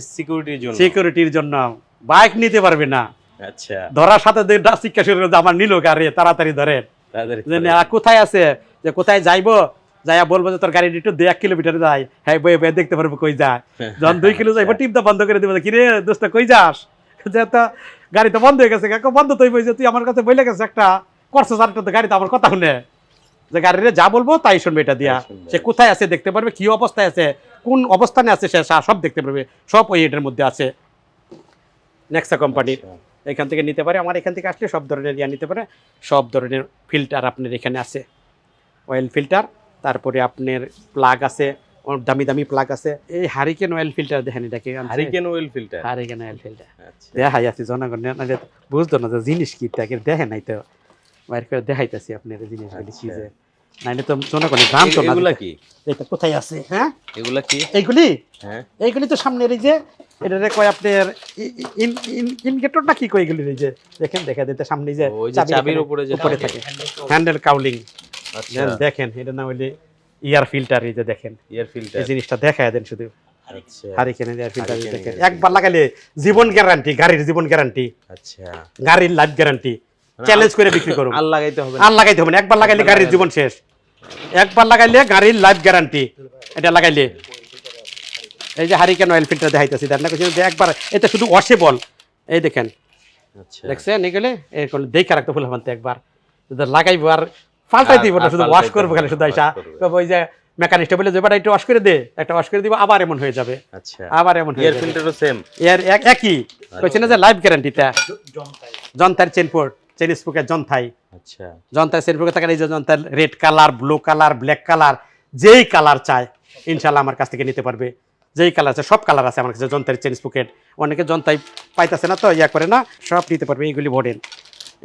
A: সিকিউরিটির জন্য বাইক নিতে পারবে না,
B: আচ্ছা
A: ধরার সাথে শিক্ষা শুরু করে আমার নিল গাড়ি, তাড়াতাড়ি ধরেন, কোথায় আছে, যে কোথায় যাইবো, যাইয়া বলবো যে তোর গাড়ি একটু 2 কিলোমিটার যায়, হ্যাঁ বই বই দেখতে পারবো কই যায়, যখন 2 কিলো যাইবো টিপটা বন্ধ করে দেবো, কিরে দোস্ত কই যাস, যে তো গাড়ি তো বন্ধ হয়ে গেছে, বন্ধ তুই বই, তুই আমার কাছে বইলে গেছে একটা করছো, তো গাড়ি তো আমার কথা শুনে, যে গাড়িরে যা বলবো তাই শুনবে এটা দিয়া।
B: তাই শুনবে।
A: সে কোথায় আছে দেখতে পারবে, কি অবস্থায় আছে, কোন অবস্থানে আছে সে সব দেখতে পারবে, সব ওই এটার মধ্যে আছে। নেক্সা কোম্পানির
B: আচ্ছা।
A: এখান থেকে নিতে পারে, আমার এখান থেকে আসলে সব ধরনের ইয়া নিতে পারে। সব ধরনের ফিল্টার আপনার এখানে আছে, অয়েল ফিল্টার, তারপরে আপনার প্লাগ আছে, অনেক দামি দামি প্লাগ আছে। এই হারিকেন অয়েল ফিল্টার দেখেন, এটাকে
B: hurricane oil filter.
A: Hurricane oil filter
B: আচ্ছা।
A: দেখাই আছে জনগণ বুঝতো না যে জিনিস কি, তাকে দেখে নাই তো বাইর করে দেখাইতেছি আপনার জিনিসগুলি কি যে, নাইলে তো জনগণের দাম তো না।
B: এগুলা কি?
A: এটা কোথায় আছে? হ্যাঁ,
B: এগুলা কি?
A: এইগুলি
B: হ্যাঁ,
A: এইগুলি তো সামনের এই যে এটারে কয় আপনার ইনগেটর না কি কয়, এগুলি এই যে দেখেন দেখা দিতে সামনে যে
B: ওই যে চাবির উপরে যে
A: উপরে থাকে হ্যান্ডেল কাউলিং।
B: আচ্ছা,
A: দেখেন এটা না হইলে ইয়ার ফিল্টার, এই যে দেখেন
B: এয়ার ফিল্টার।
A: এই জিনিসটা দেখায় দেন শুধু।
B: আচ্ছা,
A: হারিকেনের এয়ার ফিল্টার
B: হারিকেনের
A: দেখেন,
B: air
A: একবার লাগাইলে জীবন গ্যারান্টি, গাড়ির জীবন গ্যারান্টি,
B: আচ্ছা।
A: গাড়ির লাইফ গ্যারান্টি। চ্যালেঞ্জ করে বিক্রি করুন,
B: আর লাগাইতে হবে না।
A: আর লাগাইতে হবে না, একবার লাগাইলে
B: একবার
A: গাড়ির
B: লাগাইলে।
A: জীবন শেষ। একবার লাগাইলে গাড়ির লাইফ গ্যারান্টি, এটা লাগাইলে। এই যে হারিকেন অয়েল ফিল্টার দেখাইতেছি, দেখ না কিছু একবার, এটা শুধু ওয়াশেবল। এই দেখেন,
B: আচ্ছা,
A: দেখছেন এগুলো এরকম দেখে রাখতে ভুল হবেন একবার, যদি লাগাইবো আর পাল্টাই দিব না,
B: আর
A: শুধু
B: পাল্টাইতে
A: ওয়াশ করবো
B: হবে
A: খালি,
B: না,
A: শুধু
B: wash
A: আইসা
B: করবে।
A: ওই যে মেকানিকটা বলে যে বেটা একটু ওয়াশ করে দে, একটা ওয়াশ করে দিব, আবার এমন হয়ে যাবে,
B: আচ্ছা।
A: আবার এমন হয়ে
B: এয়ার
A: যাবে।
B: ফিল্টারও সেম।
A: এর একই কইছে না যে লাইফ গ্যারান্টিটা। জন্তার চেনপোর্ট, চেন স্পোকের জন্তাই,
B: আচ্ছা,
A: জন্তার চেনপোর্টে থাকেন এই যে জন্তার red colour, blue colour, black colour, যেই কালার চায় ইনশাল্লাহ আমার কাছ থেকে নিতে পারবে। যেই কালার আছে, সব কালার আছে আমার কাছে জন্তার চেন স্পোকেট। অনেকে জন্তাই পাইতেছে না তো ইয়া করে না, সব নিতে পারবে। এইগুলি ভরেন,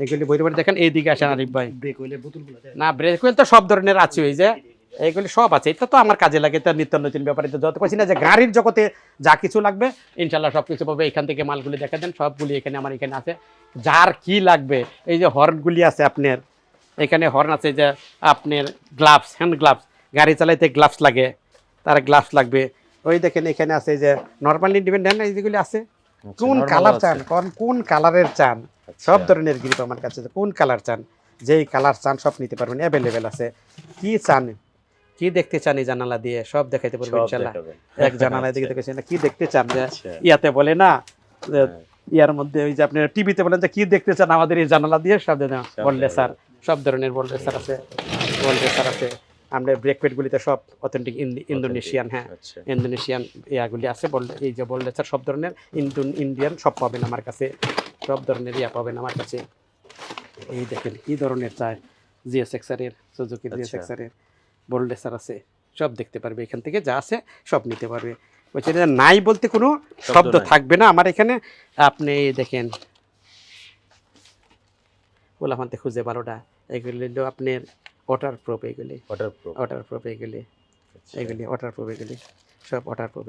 A: এইগুলি বইতে পারে। দেখেন এইদিকে আসেন আরিফ ভাই, না ব্রেক হুইল তো সব ধরনের আছে, ওই যে এইগুলি সব আছে। এটা তো আমার কাজে লাগে, এটা নিত্য নতুন ব্যাপারে তো যত কইছি না যে গাড়ির জগতে যা কিছু লাগবে ইনশাল্লাহ সব কিছু পাবে। এখান থেকে মালগুলি দেখা দেন, সবগুলি এখানে আমার এখানে আছে। যার কি লাগবে, এই যে হর্নগুলি আছে আপনার এখানে, হর্ন আছে যে আপনার গ্লাভস, হ্যান্ড গ্লাভস, গাড়ি চালাইতে গ্লাভস লাগে, তার গ্লাভস লাগবে। ওই দেখেন এখানে আছে যে নর্মাল ইন্ডিপেন্ডেন্ট, এই যেগুলি আছে। কোন
B: normal
A: কালার
B: আছে।
A: চান, কোন কালারের চান,
B: আচ্ছা।
A: সব ধরনের গ্রিপ আমার কাছে আছে। কোন কালার চান, যেই কালার চান সব নিতে পারবেন, অ্যাভেলেবেল আছে। কি চান, কি দেখতে চান এই জানালা দিয়ে সব দেখাইতে পারবো
B: সব
A: ইনশাআল্লাহ।
B: দেখাবেন।
A: এক জানালা দিকে দেখেছেন না, কি দেখতে চান যে
B: আচ্ছা।
A: ইয়াতে বলে না যে
B: হ্যাঁ।
A: ইয়ার মধ্যে ওই যে আপনি টিভিতে বলেন যে কি দেখতে চান আমাদের এই জানালা দিয়ে, সব দেন বললে স্যার, সব ধরনের বললে স্যার আছে, বললে স্যার আছে। আমরা ব্রেক প্যাডগুলিতে সব অথেন্টিক ইন্দোনেশিয়ান, হ্যাঁ
B: আচ্ছা,
A: ইন্দোনেশিয়ান ইয়াগুলি আছে। বললে এই যে বললে স্যার সব ধরনের ইন্ডিয়ান সব পাবেন আমার কাছে, সব ধরনের ইয়া পাবেন আমার কাছে। এই দেখেন কি ধরনের চায়, জিএসএক্সআর এর, সুজুকি জিএসএক্সআর এর বললে স্যার আছে, সব দেখতে পারবে। এখান থেকে যা আছে সব নিতে পারবে। বলছে যে নাই বলতে কোনো শব্দ
B: নাই।
A: থাকবে না আমার এখানে। আপনি দেখেন ওলামাতে খুঁজে 12টা, এগুলি হলো আপনার ওয়াটার প্রুফ, এগুলি
B: ওয়াটারপ্রুফ।
A: ওয়াটার প্রুফ, এগুলি এগুলি ওয়াটার প্রুফ, এগুলি সব ওয়াটার প্রুফ।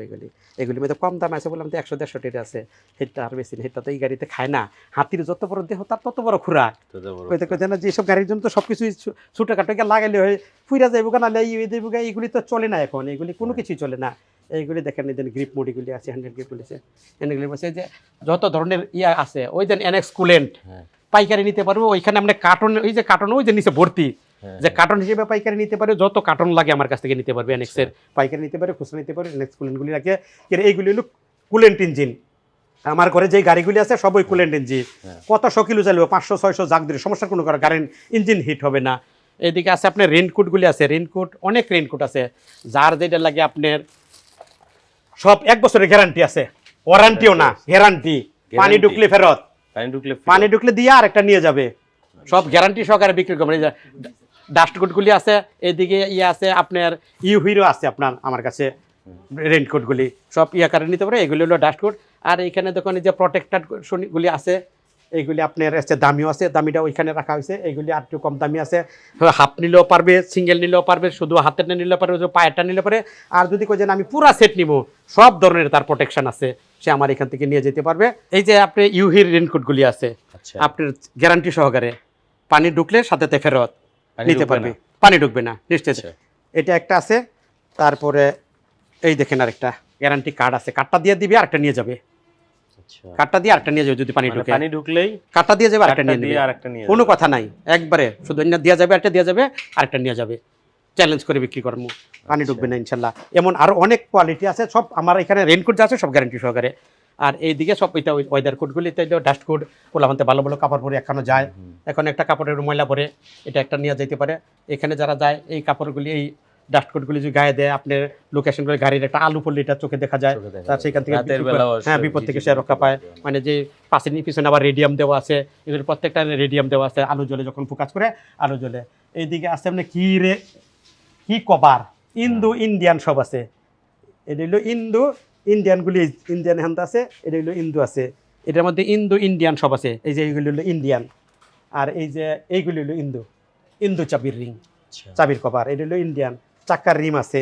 A: এগুলির মধ্যে কম দাম আছে, বললাম তো 100-150 টাকা আছে। হেডটা আর বেশি না, হেডটা তো এই গাড়িতে খায় না। হাতির যত বড় দেহ তার তত বড় খুরাক। কইতে কইতে না যে সব গাড়ির জন্য তো সব কিছুই ছোটখাটো লাগাইলে হয়, ফুইরা যাইব কেন, এইগুলি তো চলে না এখন, এগুলি কোনো কিছুই চলে না। এইগুলি দেখেন এই গ্রিপ মুডিগুলি আছে, হ্যান্ডেল গ্রিপগুলি আছে, হ্যান্ডেল গ্রিপ আছে, যে যত ধরনের ইয়া আছে। ওই দেন এনএক্স কুলেন্ট
B: হ্যাঁ,
A: পাইকারি নিতে পারবো। ওইখানে আমরা কার্টন, ওই যে কার্টন ওই যে নিচে ভর্তি,
B: হ্যাঁ,
A: যে কার্টন হিসেবে পাইকারি নিতে পারে, যত কার্টন লাগে আমার কাছ থেকে নিতে পারবে। এনএক্সের পাইকারি নিতে পারে, খুচরা নিতে পারে। এনএক্স কুলেন্টগুলি রাখে, এইগুলি হলো কুলেন্ট ইঞ্জিন। আমার ঘরে যে গাড়িগুলি আছে সব ওই কুলেন্ট ইঞ্জিন। কত 100 কিলো চালিয়ে 500-600 জাগ দিলে সমস্যার কোনো কারণ, গাড়ির ইঞ্জিন হিট হবে না। এদিকে আছে আপনার রেইনকোটগুলি আছে, রেইনকোট অনেক রেইনকোট আছে, যার যেটা লাগে আপনার সব 1 বছরের গ্যারান্টি আছে, ওয়ারান্টিও না, গ্যারান্টি। পানি
B: Guarantee?
A: ঢুকলে ফেরত, পানি
B: ফেরত।
A: ঢুকলে দিয়ে আর একটা নিয়ে যাবে, সব গ্যারান্টি সহকারে বিক্রি করবেন। এই যে ডাস্টকোটগুলি আছে, এদিকে ইয়ে আছে আপনার ইউহিরো আছে আপনার আমার কাছে, রেইনকোটগুলি সব ইয়াকারে নিতে পারে। এগুলি হলো ডাস্টকোট। আর এইখানে দেখুন এই যে প্রোটেক্টারগুলি আছে, এইগুলি আপনার আছে দামিও আছে, দামিটা ওইখানে রাখা হয়েছে। এইগুলি আর একটু কম দামি আছে, হাফ নিলেও পারবে, সিঙ্গেল নিলেও পারবে, শুধু হাতের নিলেও পারবে, পায়েরটা নিলে পারে। আর যদি কই যেন আমি পুরা সেট নিব, সব ধরনের তার প্রোটেকশন আছে, সে আমার এখান থেকে নিয়ে যেতে পারবে। এই যে আপনি ইউহির রেইনকোটগুলি আছে,
B: আচ্ছা,
A: আপনার গ্যারান্টি সহকারে, পানি ঢুকলে সাথে ফেরত
B: পানি
A: নিতে
B: ঢুকবে
A: পারবে,
B: না?
A: পানি ঢুকবে না নিশ্চয়।
B: আচ্ছা।
A: এটা একটা আছে। তারপরে এই দেখেন আরেকটা গ্যারান্টি কার্ড আছে, কার্ডটা দিয়ে দিবে আরেকটা নিয়ে যাবে,
B: আচ্ছা,
A: কার্ডটা দিয়ে আরেকটা নিয়ে যাবে। যদি পানি
B: মানে
A: ঢুকে
B: পানি ঢুকলেই
A: কার্ডটা দিয়ে যাবে, আরেকটা
B: কার্ডটা
A: নিয়ে
B: দিয়ে
A: নেবে,
B: আরেকটা নিয়ে
A: কোনো
B: যাবে।
A: কথা নাই। একবারে শুধু দেওয়া যাবে, একটা দেওয়া যাবে, আরেকটা নিয়ে যাবে। চ্যালেঞ্জ করে বিক্রি করবো, পানি ঢুকবে না ইনশাল্লাহ। এমন আরো অনেক কোয়ালিটি আছে, সব আমার এখানে রেইনকোট যা আছে সব গ্যারান্টি সহকারে। আর এইদিকে সব এটা ওয়েদার কোডগুলিতে ডাস্ট কোড পোলাপানতে ভালো ভালো কাপড় পরে এখানে যায়। এখন একটা কাপড়ের ময়লা পরে এটা একটা নিয়ে যেতে পারে। এখানে যারা যায় এই কাপড়গুলি এই ডাস্ট কোডগুলি যদি গায়ে দেয়, আপনার লোকেশনগুলি গাড়ির একটা আলু পড়লে এটা চোখে দেখা যায়, তার সেখান থেকে হ্যাঁ বিপদ থেকে সে রক্ষা পায়। মানে যে পাশের পিছনে আবার রেডিয়াম দেওয়া আছে, এগুলোর প্রত্যেকটা রেডিয়াম দেওয়া আছে, আলু জ্বলে যখন ফোকাস করে আলু জ্বলে। এইদিকে আছে আপনি কি কভার ইন্ডিয়ান সব আছে। এটা হলো ইন্ডিয়ানগুলি ইন্ডিয়ান হ্যান্ড আছে, এটা হলো আছে, এটার মধ্যে ইন্ডিয়ান সব আছে। এই যে এইগুলি হলো ইন্ডিয়ান, আর এই যে এইগুলি হলো ইন্দু চাবির রিং, চাবির কভার, এটা হলো ইন্ডিয়ান। চাক্কার রিম আছে,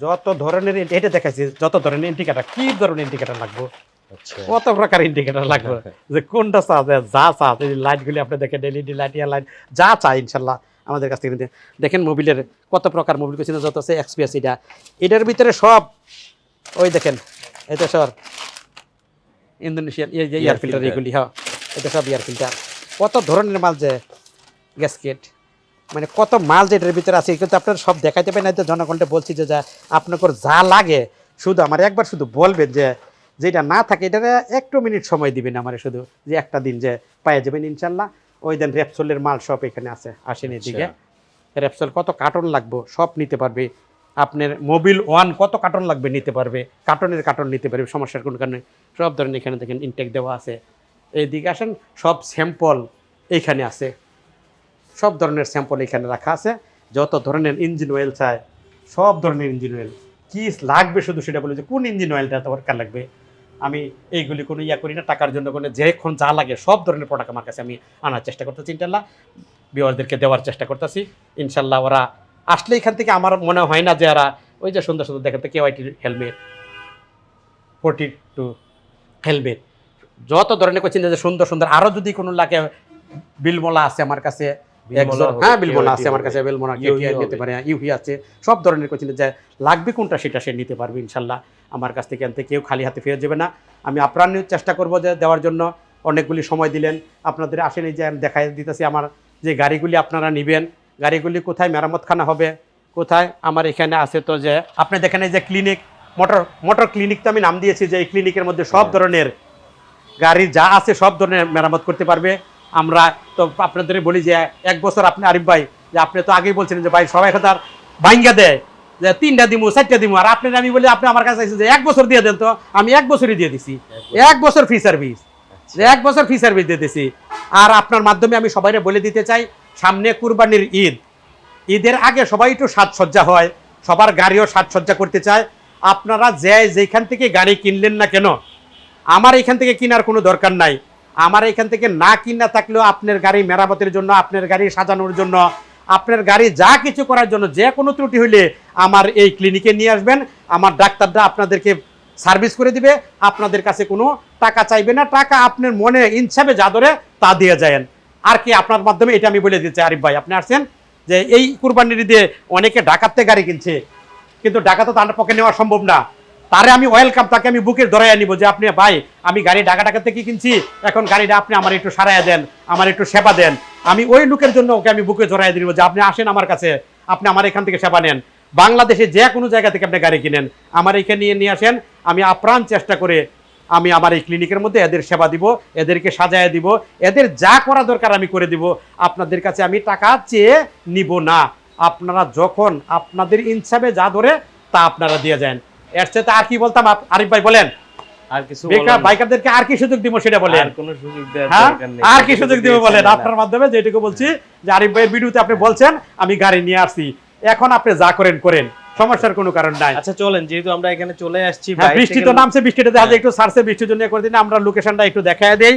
A: যত ধরনের এটা দেখাচ্ছি, যত ধরনের ইন্ডিকেটার, কি ধরনের ইন্ডিকেটার লাগবে, কত প্রকার ইন্ডিকেটার লাগবে, যে কোনটা যা এই লাইটগুলি আপনি দেখেন, এলইডি লাইট, ইয়ার লাইট, যা চাই ইনশাল্লাহ আমাদের কাছ থেকে দেখেন। মোবিলের কত প্রকার মোবিল করছি, যত আছে এক্সপিএস, এটার ভিতরে সব ওই দেখেন, এটা সব ইন্দোনেশিয়ান এয়ার ফিল্টার, এগুলি হ্যাঁ এটা সব এয়ার ফিল্টার। কত ধরনের মাল, যে গ্যাসকেট, মানে কত মাল যে এটার ভিতরে আছে, কিন্তু আপনারা সব দেখাইতে পারেন না। তো জনগণটা বলছি যে যা আপনার যা লাগে শুধু আমার একবার শুধু বলবেন, যে যেটা না থাকে এটা একটু মিনিট সময় দিবেন আমার, শুধু যে একটা দিন যে পাইয়ে যাবেন ইনশাল্লাহ। ওই দিন রেপসোলের মাল সব এখানে আছে, আসেন এদিকে। রেপসোল কত কার্টন লাগবে সব নিতে পারবে। আপনার মোবিল ওয়ান কত কার্টন লাগবে নিতে পারবে, কার্টন নিতে পারবে, সমস্যার কোনো কারণে সব ধরনের এখানে দেখেন ইনটেক দেওয়া আছে। এইদিকে আসেন, সব স্যাম্পল এইখানে আছে, সব ধরনের স্যাম্পল এখানে রাখা আছে। যত ধরনের ইঞ্জিন অয়েল চায়, সব ধরনের ইঞ্জিন অয়েল কি লাগবে শুধু সেটা বলে, যে কোন ইঞ্জিন অয়েলটা দরকার লাগবে। আমি এইগুলি কোনো করি না টাকার জন্য, কোনো যেখন যা লাগে সব ধরনের প্রোডাক্ট আমার কাছে আমি আনার চেষ্টা করতেছি ইনশাল্লাহ, ভিউয়ারদেরকে দেওয়ার চেষ্টা করতেছি ইনশাল্লাহ। ওরা আসলে এখান থেকে আমার মনে হয় না যে ওরা ওই যে সুন্দর সুন্দর দেখেন তো KYT হেলমেট, 42 হেলমেট, যত ধরনের করছেন যে সুন্দর সুন্দর। আরও যদি কোনো লাগে বিলমোলা আছে আমার কাছে, হ্যাঁ বিলমোনা আছে আমার কাছে, বিলমোনা নিতে পারে, ইউহি আছে, সব ধরনের কোচিং যে লাগবে কোনটা সেটা সে নিতে পারবে ইনশাল্লাহ। আমার কাছ থেকে আনতে কেউ খালি হাতে ফিরে যাবে না। আমি আপ্রাণ চেষ্টা করবো যে দেওয়ার জন্য। অনেকগুলি সময় দিলেন আপনাদের, আসেন এই যে আমি দেখাই দিতেছি আমার যে গাড়িগুলি আপনারা নেবেন, গাড়িগুলি কোথায় মেরামতখানা হবে, কোথায় আমার এখানে আছে। তো যে আপনি দেখেন এই যে ক্লিনিক, মোটর ক্লিনিক, তো আমি নাম দিয়েছি যে এই ক্লিনিকের মধ্যে সব ধরনের গাড়ি যা আছে সব ধরনের মেরামত করতে পারবে। আমরা তো আপনাদের বলি যে 1 বছর, আপনি আরিফ ভাই যে আপনি তো আগেই বলছিলেন যে ভাই সবাই কথা ভাঙ্গা দেয় যে 3টা দিমু 4টা দিমু, আর আপনার আমি বলি আপনি আমার কাছে আইছেন যে 1 বছর দিয়ে দেন, তো আমি 1 বছরই দিয়ে দিছি, 1 বছর ফ্রি সার্ভিস, যে 1 বছর ফ্রি সার্ভিস দিয়ে দিছি। আর আপনার মাধ্যমে আমি সবাইকে বলে দিতে চাই, সামনে কুরবানির ঈদের আগে সবাই একটু সাজসজ্জা হয়, সবার গাড়িও সাজসজ্জা করতে চায়। আপনারা যেখান থেকে গাড়ি কিনলেন না কেন, আমার এখান থেকে কেনার কোনো দরকার নাই। আমার এখান থেকে না কিনা থাকলেও আপনার গাড়ি মেরামতের জন্য, আপনার গাড়ি সাজানোর জন্য, আপনার গাড়ি যা কিছু করার জন্য, যে কোনো ত্রুটি হইলে আমার এই ক্লিনিকে নিয়ে আসবেন। আমার ডাক্তাররা আপনাদেরকে সার্ভিস করে দিবে, আপনাদের কাছে কোনো টাকা চাইবে না। টাকা আপনার মনে ইনসাফে যা ধরে তা দিয়ে যায়। আর কি আপনার মাধ্যমে এটা আমি বলে দিচ্ছি আরিফ ভাই, আপনি আসছেন যে এই কুরবানির ঈদে অনেকে ঢাকাতে গাড়ি কিনছে, কিন্তু ঢাকা তো তার পক্ষে নেওয়া সম্ভব না। তারে আমি ওয়েলকাম, তাকে আমি বুকের ধরাই আনিব যে আপনি ভাই আমি গাড়ি ঢাকা থেকে কিনছি, এখন গাড়িটা আপনি আমার একটু সারাইয়া দেন, আমার একটু সেবা দেন। আমি ওই লোকের জন্য ওকে আমি বুকে ধরাই দিব যে আপনি আসেন আমার কাছে, আপনি আমার এখান থেকে সেবা নেন। বাংলাদেশে যে কোনো জায়গা থেকে আপনি গাড়ি কিনেন, আমার এখানে নিয়ে আসেন। আমি আপ্রাণ চেষ্টা করে আমি আমার এই ক্লিনিকের মধ্যে এদের সেবা দিব, এদেরকে সাজায় দিব, এদের যা করা দরকার আমি করে দিব। আপনাদের কাছে আমি টাকা চেয়ে নিব না। আপনারা যখন আপনাদের ইনসাফে যা ধরে তা আপনারা দিয়ে যান। এর সাথে আর কি বলতাম আরিফ ভাই বলেন,
B: আর কিছু
A: বাইকারদেরকে আর কি সুযোগ দিব সেটা বলেন,
B: আর কোনো সুযোগ দেওয়ার দরকার নেই,
A: আর কি সুযোগ দিব বলেন। আপনার মাধ্যমে যেটুকু বলছি যে আরিফ ভাইয়ের ভিডিওতে আপনি বলছেন আমি গাড়ি নিয়ে আসছি, এখন আপনি যা করেন করেন, সমস্যার কোনো কারণ নাই।
B: আচ্ছা চলেন, যেহেতু আমরা এখানে চলে আসছি,
A: বৃষ্টি তো নামছে, বৃষ্টিটা দেখা যায় একটু সার্চে বৃষ্টির জন্য করে দিন। আমরা লোকেশনটা একটু দেখায় দেই,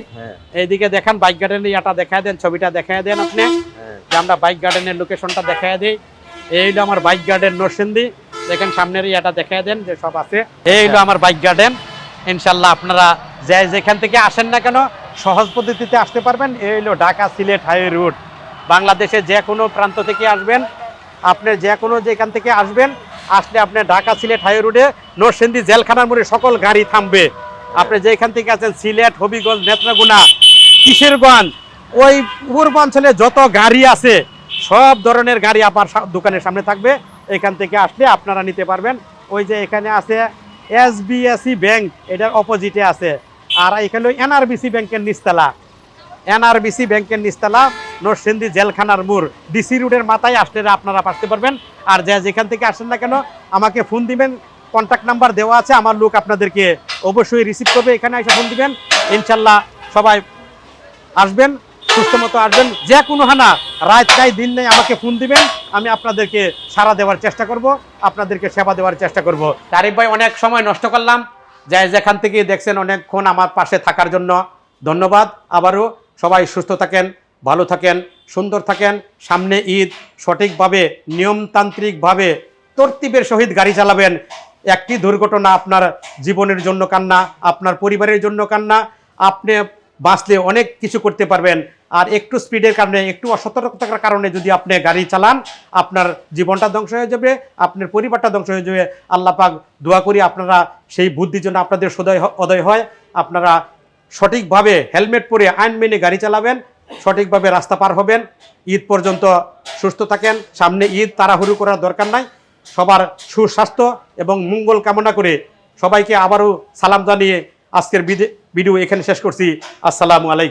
A: এইদিকে দেখান বাইক গার্ডেনের ইয়াটা দেখায় দেন, ছবিটা দেখায় দেন আপনি, যে আমরা বাইক গার্ডেনের লোকেশনটা দেখায় দেই। এই হলো আমার বাইক গার্ডেন নরসিংদী, দেখেন সামনের ইয়াটা দেখায় দেন যে সব আছে। এই হলো আমার বাইক গার্ডেন। ইনশাল্লাহ আপনারা যেখান থেকে আসেন না কেন সহজ পদ্ধতিতে আসতে পারবেন। এই হলো ঢাকা সিলেট হাইওয়ে রুট। বাংলাদেশে যে কোনো প্রান্ত থেকে আসবেন, আপনি যে কোনো যেখান থেকে আসবেন, আসলে আপনি ঢাকা সিলেট হাইওয়ে রোডে নরসিংদী জেলখানার মোড়ে সকল গাড়ি থামবে। আপনি যেখান থেকে আছেন সিলেট, হবিগঞ্জ, নেত্রকোনা, কিশোরগঞ্জ, ওই পূর্বাঞ্চলে যত গাড়ি আছে সব ধরনের গাড়ি আপনার দোকানের সামনে থাকবে। এখান থেকে আসলে আপনারা নিতে পারবেন। ওই যে এখানে আছে SBSE ব্যাংক এটার অপোজিটে আছে। আর এখানে NRBC ব্যাংকের নিচতলা, NRBC ব্যাংকের নিচতলা, নরসিংদী জেলখানার মোড়, DC রোডের মাথায় আসলে আপনারা আসতে পারবেন। আর যেখান থেকে আসেন না কেন আমাকে ফোন দিবেন, কন্ট্যাক্ট নাম্বার দেওয়া আছে, আমার লোক আপনাদেরকে অবশ্যই রিসিভ করবে। এখানে এসে ফোন দিবেন, ইনশাল্লাহ সবাই আসবেন, সুস্থ মতো আসবেন। যে কোনো হানা রাত নাই দিন নেই আমাকে ফোন দিবেন, আমি আপনাদেরকে সাড়া দেওয়ার চেষ্টা করব, আপনাদেরকে সেবা দেওয়ার চেষ্টা করব। তারিফ ভাই অনেক সময় নষ্ট করলাম, যেখান থেকে দেখছেন অনেকক্ষণ আমার পাশে থাকার জন্য ধন্যবাদ। আবারও সবাই সুস্থ থাকেন, ভালো থাকেন, সুন্দর থাকেন। সামনে ঈদ, সঠিকভাবে নিয়মতান্ত্রিকভাবে তরতিবের সহিত গাড়ি চালাবেন। একটি দুর্ঘটনা আপনার জীবনের জন্য কান্না, আপনার পরিবারের জন্য কান্না। আপনি বাঁচলে অনেক কিছু করতে পারবেন। আর একটু স্পিডের কারণে, একটু অসতর্কতার কারণে যদি আপনি গাড়ি চালান, আপনার জীবনটা ধ্বংস হয়ে যাবে, আপনার পরিবারটা ধ্বংস হয়ে যাবে। আল্লাহ পাক দোয়া করি আপনারা সেই বুদ্ধির জন্য আপনাদের উদয় হয়, আপনারা সঠিকভাবে হেলমেট পরে আইন মেনে গাড়ি চালাবেন, সঠিকভাবে রাস্তা পার হবেন। ঈদ পর্যন্ত সুস্থ থাকেন। সামনে ঈদ, তাড়াহুড়ো করার দরকার নাই। সবার সুস্বাস্থ্য এবং মঙ্গল কামনা করে সবাইকে আবারও সালাম জানিয়ে আজকের ভিডিও এখানে শেষ করছি। আসসালামু আলাইকুম।